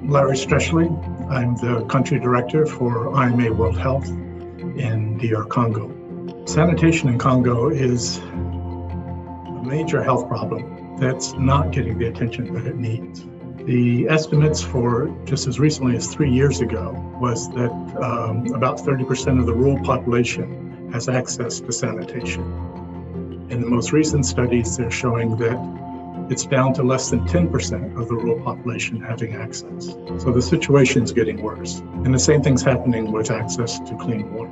Larry Sthreshley. I'm the country director for IMA World Health in DR Congo. Sanitation in Congo is a major health problem that's not getting the attention that it needs. The estimates for just as recently as 3 years ago was that about 30% of the rural population has access to sanitation. In the most recent studies, they're showing that it's down to less than 10% of the rural population having access. So the situation is getting worse. And the same thing's happening with access to clean water.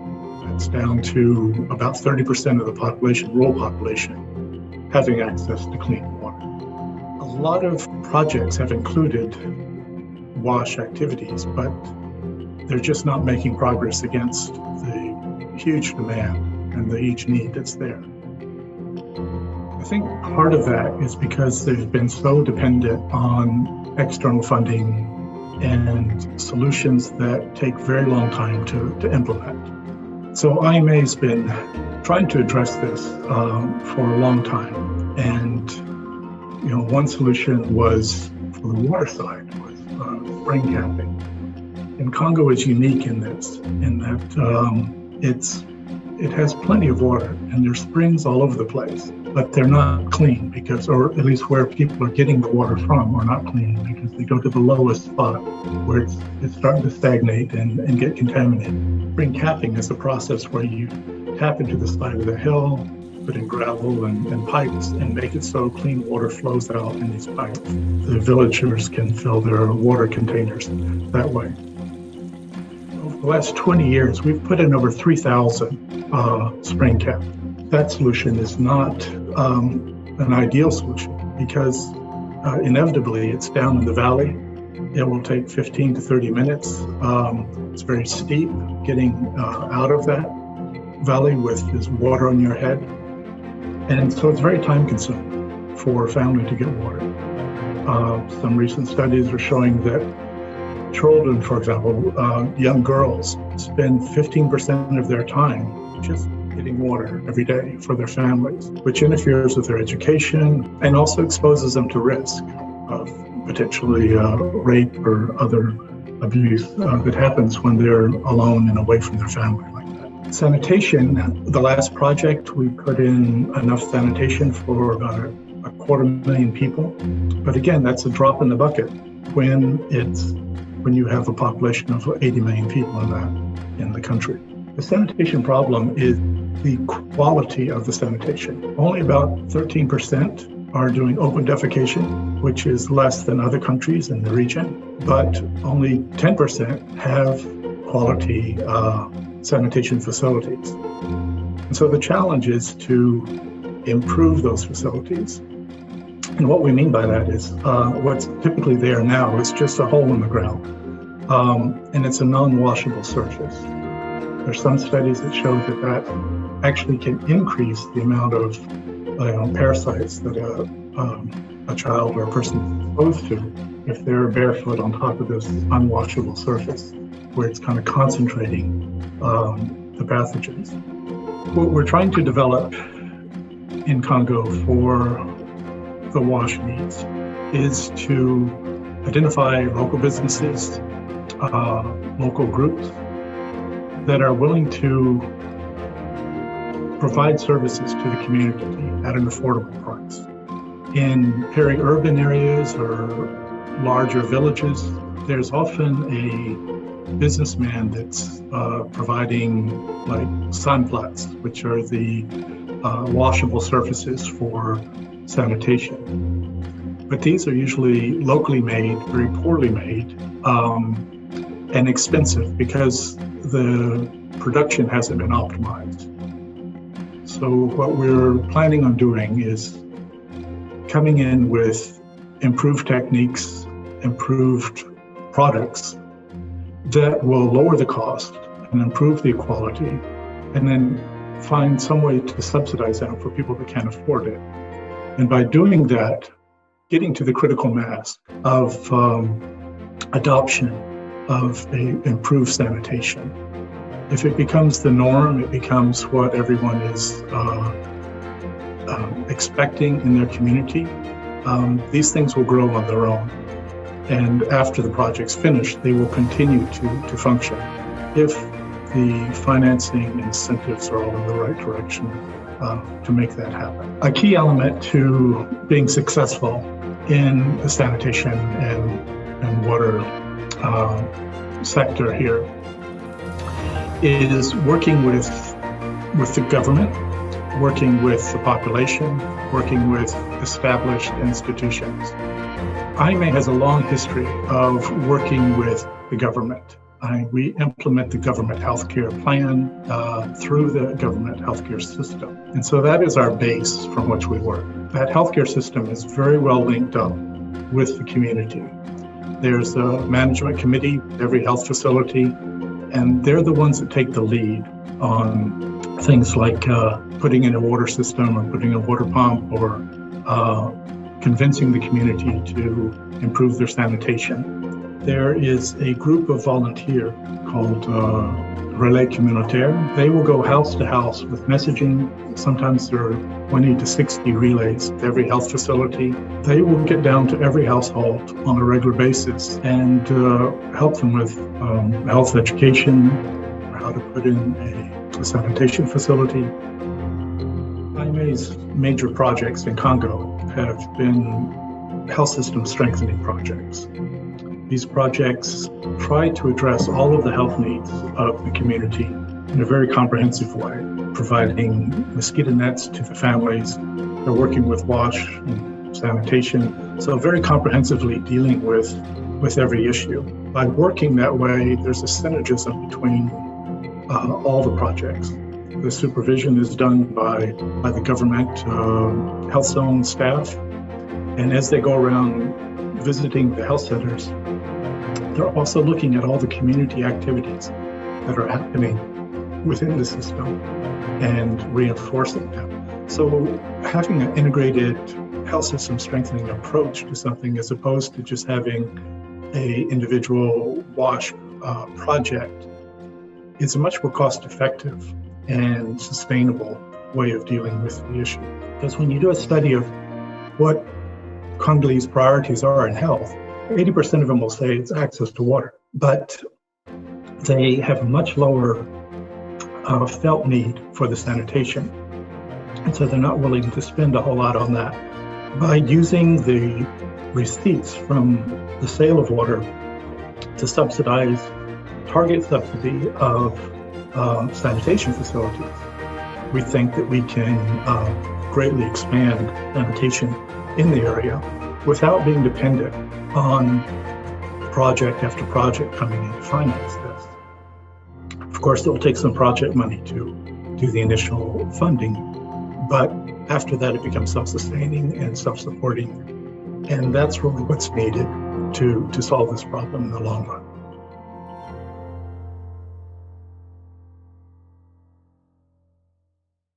It's down to about 30% of the population, rural population, having access to clean water. A lot of projects have included WASH activities, but they're just not making progress against the huge demand and the huge need that's there. I think part of that is because they've been so dependent on external funding and solutions that take very long time to implement. So IMA has been trying to address this for a long time. And one solution was for the water side, was spring capping. And Congo is unique in this, in that it has plenty of water and there's springs all over the place, but they're not clean because, or at least where people are getting the water from are not clean because they go to the lowest spot where it's starting to stagnate and get contaminated. Spring capping is a process where you tap into the side of the hill, put in gravel and pipes and make it so clean water flows out in these pipes. The villagers can fill their water containers that way. Over the last 20 years, we've put in over 3,000 spring caps. That solution is not an ideal solution because inevitably it's down in the valley. It will take 15 to 30 minutes. It's very steep getting out of that valley with this water on your head. And so it's very time consuming for a family to get water. Some recent studies are showing that children, for example, young girls, spend 15% of their time just getting water every day for their families, which interferes with their education and also exposes them to risk of potentially rape or other abuse that happens when they're alone and away from their family like that. Sanitation, the last project, we put in enough sanitation for about a 250,000 people. But again, that's a drop in the bucket when you have a population of 80 million people in the country. The sanitation problem is the quality of the sanitation. Only about 13% are doing open defecation, which is less than other countries in the region, but only 10% have quality sanitation facilities. And so the challenge is to improve those facilities. And what we mean by that is what's typically there now is just a hole in the ground, and it's a non-washable surface. There's some studies that show that actually can increase the amount of parasites that a child or a person is exposed to if they're barefoot on top of this unwashable surface where it's kind of concentrating the pathogens. What we're trying to develop in Congo for the WASH needs is to identify local businesses, local groups that are willing to provide services to the community at an affordable price. In peri-urban areas or larger villages, there's often a businessman that's providing like sandplatz, which are the washable surfaces for sanitation. But these are usually locally made, very poorly made, and expensive because the production hasn't been optimized. So what we're planning on doing is coming in with improved techniques, improved products that will lower the cost and improve the quality, and then find some way to subsidize them for people that can't afford it. And by doing that, getting to the critical mass of adoption of improved sanitation. If it becomes the norm, it becomes what everyone is expecting in their community, these things will grow on their own. And after the project's finished, they will continue to function if the financing incentives are all in the right direction to make that happen. A key element to being successful in the sanitation and water sector here is working with the government, working with the population, working with established institutions. IMA has a long history of working with the government. We implement the government healthcare plan through the government healthcare system. And so that is our base from which we work. That healthcare system is very well linked up with the community. There's a management committee at every health facility, and they're the ones that take the lead on things like putting in a water system or putting a water pump or convincing the community to improve their sanitation. There is a group of volunteers called Relais Communautaire. They will go house to house with messaging. Sometimes there are 20 to 60 relays at every health facility. They will get down to every household on a regular basis and help them with health education, how to put in a sanitation facility. IMA's major projects in Congo have been health system strengthening projects. These projects try to address all of the health needs of the community in a very comprehensive way, providing mosquito nets to the families. They're working with wash and sanitation, so very comprehensively dealing with every issue. By working that way, there's a synergism between all the projects. The supervision is done by the government health zone staff, and as they go around visiting the health centers, they're also looking at all the community activities that are happening within the system and reinforcing them. So having an integrated health system strengthening approach to something as opposed to just having an individual wash project is a much more cost-effective and sustainable way of dealing with the issue. Because when you do a study of what Congolese priorities are in health, 80% of them will say it's access to water, but they have a much lower felt need for the sanitation. And so they're not willing to spend a whole lot on that. By using the receipts from the sale of water to subsidize target subsidy of sanitation facilities, we think that we can greatly expand sanitation in the area without being dependent on project after project coming in to finance this. Of course, it will take some project money to do the initial funding, but after that it becomes self-sustaining and self-supporting, and that's really what's needed to solve this problem in the long run.